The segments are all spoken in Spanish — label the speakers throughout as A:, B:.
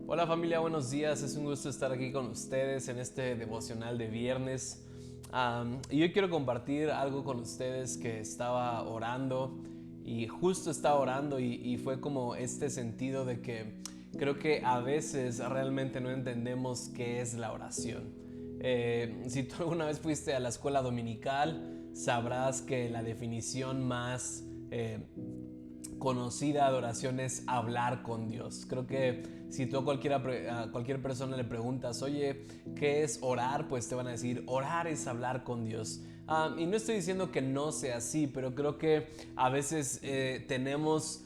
A: Hola familia, buenos días. Es un gusto estar aquí con ustedes en este devocional de viernes. Y hoy quiero compartir algo con ustedes que estaba orando y justo estaba orando y fue como este sentido de que creo que a veces realmente no entendemos qué es la oración. Si tú alguna vez fuiste a la escuela dominical, sabrás que la definición más conocida de oración es hablar con Dios. Creo que si tú a cualquier persona le preguntas, oye, ¿qué es orar? Pues te van a decir, orar es hablar con Dios. Y no estoy diciendo que no sea así, pero creo que a veces tenemos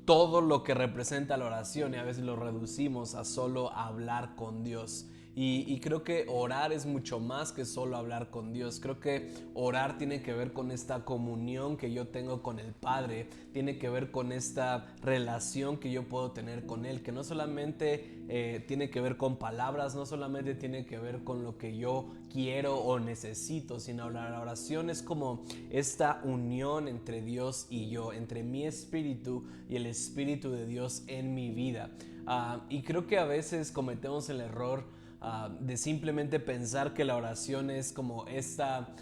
A: todo lo que representa la oración y a veces lo reducimos a solo hablar con Dios. Y creo que orar es mucho más que solo hablar con Dios. Creo que orar tiene que ver con esta comunión que yo tengo con el Padre, tiene que ver con esta relación que yo puedo tener con Él, que no solamente tiene que ver con palabras, no solamente tiene que ver con lo que yo quiero o necesito, sino la oración es como esta unión entre Dios y yo, entre mi espíritu y el espíritu de Dios en mi vida. Y creo que a veces cometemos el error de simplemente pensar que la oración es como esta,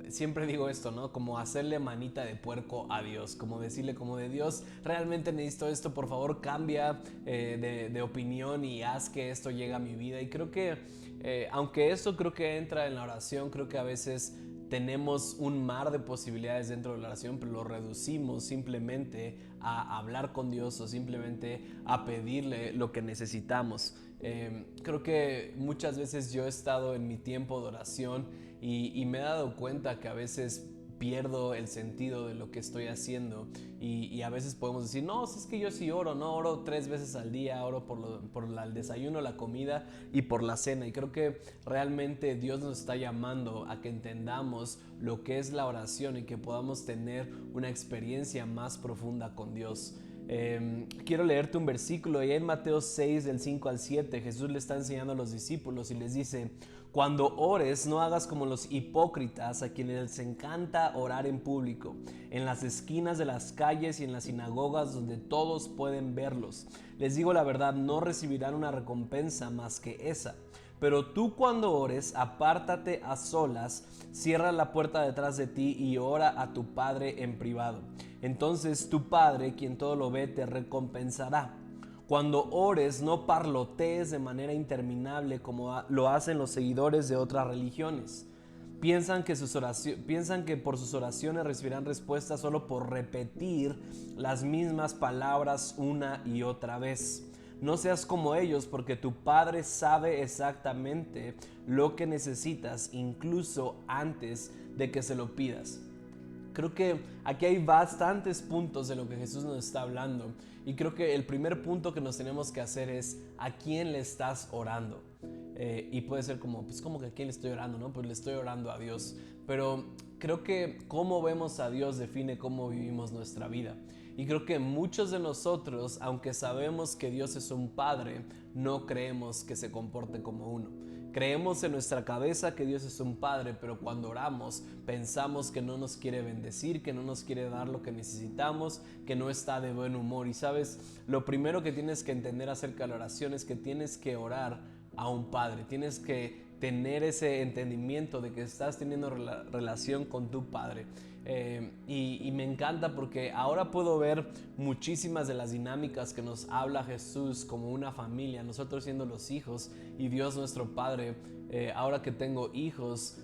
A: siempre digo esto, ¿no? Como hacerle manita de puerco a Dios, como decirle como de Dios, realmente necesito esto, por favor cambia de opinión y haz que esto llegue a mi vida. Y creo que, aunque esto creo que entra en la oración, creo que a veces tenemos un mar de posibilidades dentro de la oración, pero lo reducimos simplemente a hablar con Dios o simplemente a pedirle lo que necesitamos. Creo que muchas veces yo he estado en mi tiempo de oración y me he dado cuenta que a veces pierdo el sentido de lo que estoy haciendo y a veces podemos decir, no, si es que yo sí oro, no, oro 3 veces al día, oro por el desayuno, la comida y por la cena. Y creo que realmente Dios nos está llamando a que entendamos lo que es la oración y que podamos tener una experiencia más profunda con Dios. Quiero leerte un versículo y en Mateo 6 del 5 al 7 Jesús le está enseñando a los discípulos y les dice: cuando ores, no hagas como los hipócritas, a quienes les encanta orar en público, en las esquinas de las calles y en las sinagogas donde todos pueden verlos. Les digo la verdad, no recibirán una recompensa más que esa. Pero tú cuando ores, apártate a solas, cierra la puerta detrás de ti y ora a tu Padre en privado. Entonces tu Padre, quien todo lo ve, te recompensará. Cuando ores, no parlotees de manera interminable como lo hacen los seguidores de otras religiones. Piensan que por sus oraciones recibirán respuesta solo por repetir las mismas palabras una y otra vez. No seas como ellos, porque tu Padre sabe exactamente lo que necesitas, incluso antes de que se lo pidas. Creo que aquí hay bastantes puntos de lo que Jesús nos está hablando y creo que el primer punto que nos tenemos que hacer es ¿a quién le estás orando? Y puede ser como, pues como que a quién le estoy orando, ¿no? Pues le estoy orando a Dios. Pero creo que cómo vemos a Dios define cómo vivimos nuestra vida. Y creo que muchos de nosotros, aunque sabemos que Dios es un Padre, no creemos que se comporte como uno. Creemos en nuestra cabeza que Dios es un Padre, pero cuando oramos pensamos que no nos quiere bendecir, que no nos quiere dar lo que necesitamos, que no está de buen humor. Y sabes, lo primero que tienes que entender acerca de la oración es que tienes que orar a un Padre, tienes que tener ese entendimiento de que estás teniendo relación con tu Padre. Y me encanta porque ahora puedo ver muchísimas de las dinámicas que nos habla Jesús como una familia, nosotros siendo los hijos y Dios nuestro Padre. Ahora que tengo hijos,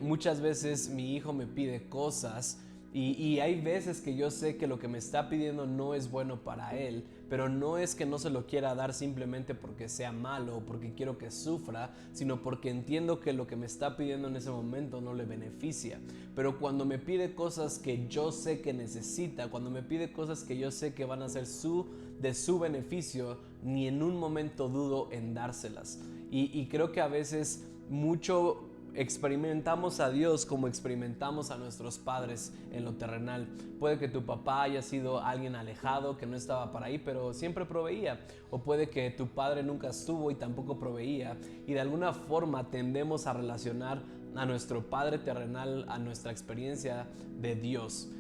A: muchas veces mi hijo me pide cosas y hay veces que yo sé que lo que me está pidiendo no es bueno para él, pero no es que no se lo quiera dar simplemente porque sea malo o porque quiero que sufra, sino porque entiendo que lo que me está pidiendo en ese momento no le beneficia. Pero cuando me pide cosas que yo sé que necesita, cuando me pide cosas que yo sé que van a ser de su beneficio, ni en un momento dudo en dárselas. Y creo que a veces mucho experimentamos a Dios como experimentamos a nuestros padres en lo terrenal. Puede que tu papá haya sido alguien alejado que no estaba para ahí, pero siempre proveía. O puede que tu padre nunca estuvo y tampoco proveía. Y de alguna forma tendemos a relacionar a nuestro padre terrenal, a nuestra experiencia de Dios.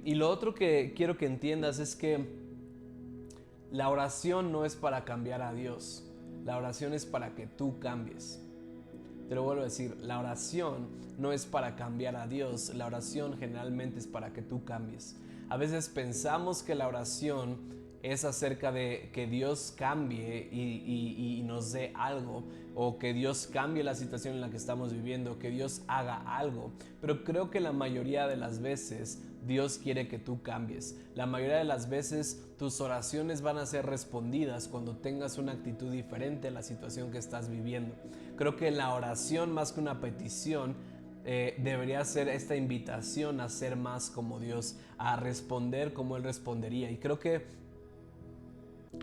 A: Y lo otro que quiero que entiendas es que La oración no es para cambiar a Dios, la oración es para que tú cambies. Te lo vuelvo a decir, la oración no es para cambiar a Dios, la oración generalmente es para que tú cambies. A veces pensamos que la oración es acerca de que Dios cambie y nos dé algo, o que Dios cambie la situación en la que estamos viviendo, que Dios haga algo. Pero creo que la mayoría de las veces Dios quiere que tú cambies. La mayoría de las veces tus oraciones van a ser respondidas cuando tengas una actitud diferente a la situación que estás viviendo. Creo que la oración, más que una petición, debería ser esta invitación a ser más como Dios, a responder como Él respondería. Y creo que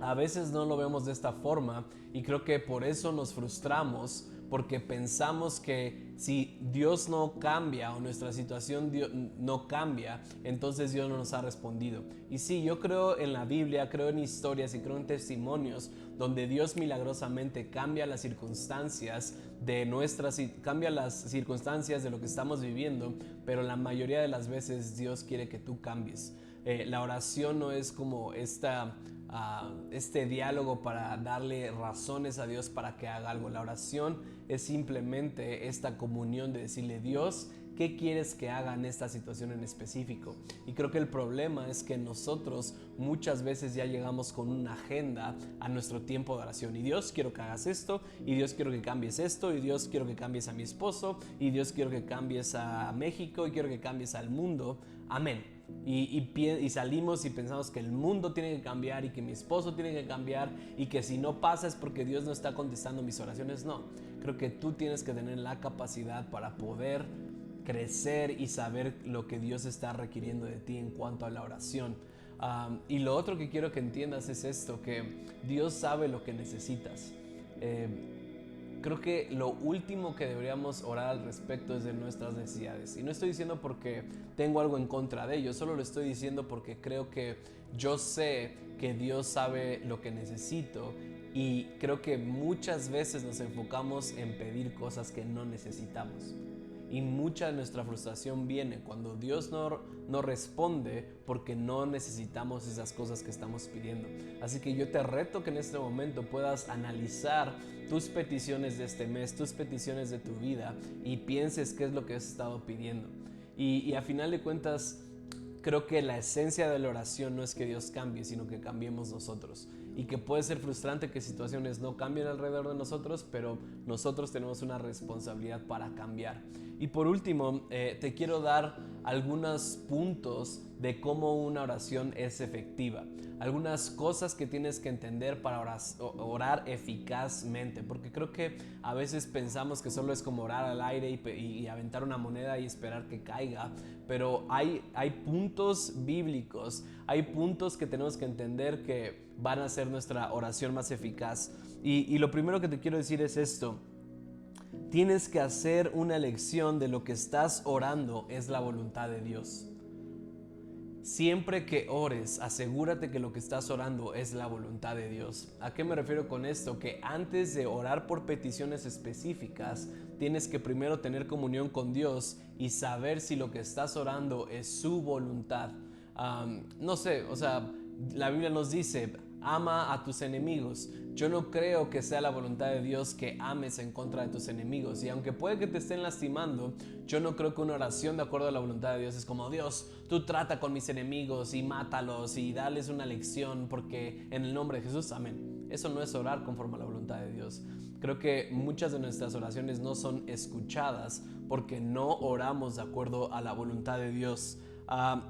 A: a veces no lo vemos de esta forma, y creo que por eso nos frustramos, porque pensamos que si Dios no cambia o nuestra situación no cambia, entonces Dios no nos ha respondido. Y sí, yo creo en la Biblia, creo en historias y creo en testimonios donde Dios milagrosamente cambia las circunstancias cambia las circunstancias de lo que estamos viviendo, pero la mayoría de las veces Dios quiere que tú cambies. La oración no es como este diálogo para darle razones a Dios para que haga algo. La oración es simplemente esta comunión de decirle: Dios, ¿qué quieres que haga en esta situación en específico? Y creo que el problema es que nosotros muchas veces ya llegamos con una agenda a nuestro tiempo de oración. Y Dios, quiero que hagas esto, y Dios, quiero que cambies esto, y Dios, quiero que cambies a mi esposo, y Dios, quiero que cambies a México, y quiero que cambies al mundo. Amén. Y salimos y pensamos que el mundo tiene que cambiar y que mi esposo tiene que cambiar, y que si no pasa es porque Dios no está contestando mis oraciones. No, creo que tú tienes que tener la capacidad para poder crecer y saber lo que Dios está requiriendo de ti en cuanto a la oración. Y lo otro que quiero que entiendas es esto, que Dios sabe lo que necesitas. Creo que lo último que deberíamos orar al respecto es de nuestras necesidades. Y no estoy diciendo porque tengo algo en contra de ello, solo lo estoy diciendo porque creo que yo sé que Dios sabe lo que necesito, y creo que muchas veces nos enfocamos en pedir cosas que no necesitamos. Y mucha de nuestra frustración viene cuando Dios no responde, porque no necesitamos esas cosas que estamos pidiendo. Así que yo te reto que en este momento puedas analizar tus peticiones de este mes, tus peticiones de tu vida, y pienses qué es lo que has estado pidiendo. Y a final de cuentas, creo que la esencia de la oración no es que Dios cambie, sino que cambiemos nosotros. Y que puede ser frustrante que situaciones no cambien alrededor de nosotros, pero nosotros tenemos una responsabilidad para cambiar. Y por último, te quiero dar algunos puntos de cómo una oración es efectiva. Algunas cosas que tienes que entender para orar eficazmente, porque creo que a veces pensamos que solo es como orar al aire y aventar una moneda y esperar que caiga, pero hay puntos bíblicos, hay puntos que tenemos que entender que van a hacer nuestra oración más eficaz. Y lo primero que te quiero decir es esto: tienes que hacer una elección de lo que estás orando es la voluntad de Dios. Siempre que ores, asegúrate que lo que estás orando es la voluntad de Dios. ¿A qué me refiero con esto? Que antes de orar por peticiones específicas, tienes que primero tener comunión con Dios y saber si lo que estás orando es su voluntad. No sé, o sea, la Biblia nos dice: ama a tus enemigos. Yo no creo que sea la voluntad de Dios que ames en contra de tus enemigos. Y aunque puede que te estén lastimando, yo no creo que una oración de acuerdo a la voluntad de Dios es como: Dios, tú trata con mis enemigos y mátalos y dales una lección porque en el nombre de Jesús, amén. Eso no es orar conforme a la voluntad de Dios. Creo que muchas de nuestras oraciones no son escuchadas porque no oramos de acuerdo a la voluntad de Dios.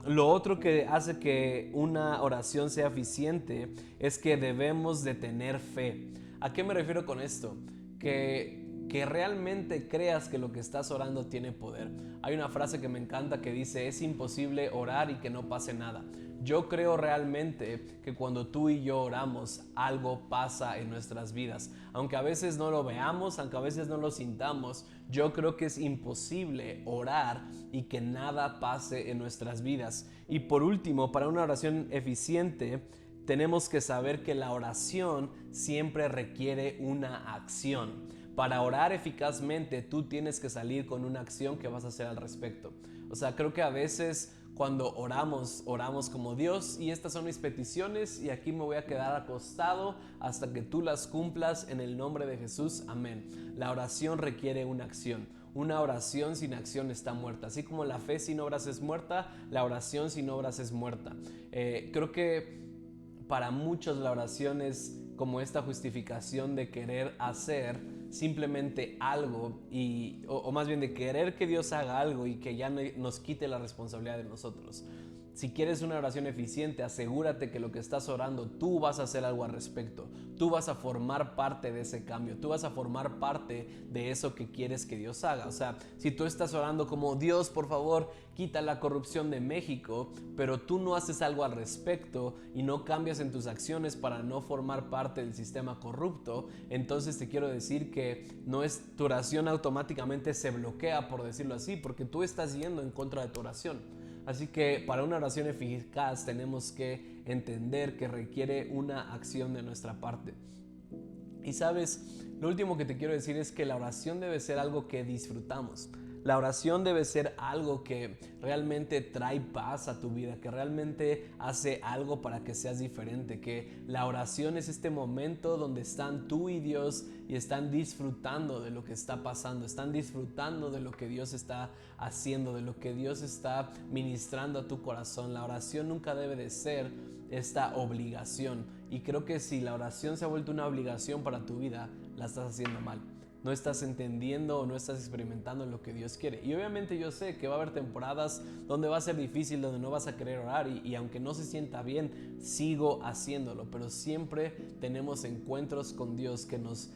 A: Lo otro que hace que una oración sea eficiente es que debemos de tener fe. ¿A qué me refiero con esto? Que realmente creas que lo que estás orando tiene poder. Hay una frase que me encanta que dice: es imposible orar y que no pase nada. Yo creo realmente que cuando tú y yo oramos, algo pasa en nuestras vidas. Aunque a veces no lo veamos, aunque a veces no lo sintamos, yo creo que es imposible orar y que nada pase en nuestras vidas. Y por último, para una oración eficiente, tenemos que saber que la oración siempre requiere una acción. para orar eficazmente tú tienes que salir con una acción que vas a hacer al respecto. O sea, creo que a veces cuando oramos como Dios, y estas son mis peticiones y aquí me voy a quedar acostado hasta que tú las cumplas en el nombre de Jesús, amén. La oración requiere una acción. Una oración sin acción está muerta. Así como la fe sin obras es muerta, la oración sin obras es muerta. Creo que para muchos la oración es como esta justificación de querer hacer simplemente algo o más bien de querer que Dios haga algo y que ya nos quite la responsabilidad de nosotros. Si quieres una oración eficiente, asegúrate que lo que estás orando, tú vas a hacer algo al respecto. Tú vas a formar parte de ese cambio. Tú vas a formar parte de eso que quieres que Dios haga. O sea, si tú estás orando como Dios, por favor, quita la corrupción de México, pero tú no haces algo al respecto y no cambias en tus acciones para no formar parte del sistema corrupto, entonces te quiero decir que tu oración automáticamente se bloquea, por decirlo así, porque tú estás yendo en contra de tu oración. Así que para una oración eficaz tenemos que entender que requiere una acción de nuestra parte. Y sabes, lo último que te quiero decir es que la oración debe ser algo que disfrutamos. La oración debe ser algo que realmente trae paz a tu vida, que realmente hace algo para que seas diferente, que la oración es este momento donde están tú y Dios y están disfrutando de lo que está pasando, están disfrutando de lo que Dios está haciendo, de lo que Dios está ministrando a tu corazón. La oración nunca debe de ser esta obligación, y creo que si la oración se ha vuelto una obligación para tu vida, la estás haciendo mal. No estás entendiendo o no estás experimentando lo que Dios quiere. Y obviamente yo sé que va a haber temporadas donde va a ser difícil, donde no vas a querer orar y aunque no se sienta bien, sigo haciéndolo. Pero siempre tenemos encuentros con Dios que nos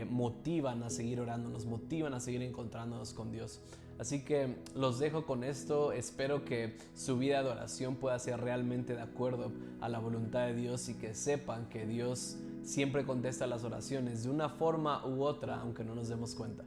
A: motivan a seguir orando, nos motivan a seguir encontrándonos con Dios. Así que los dejo con esto. Espero que su vida de oración pueda ser realmente de acuerdo a la voluntad de Dios y que sepan que Dios siempre contesta las oraciones de una forma u otra, aunque no nos demos cuenta.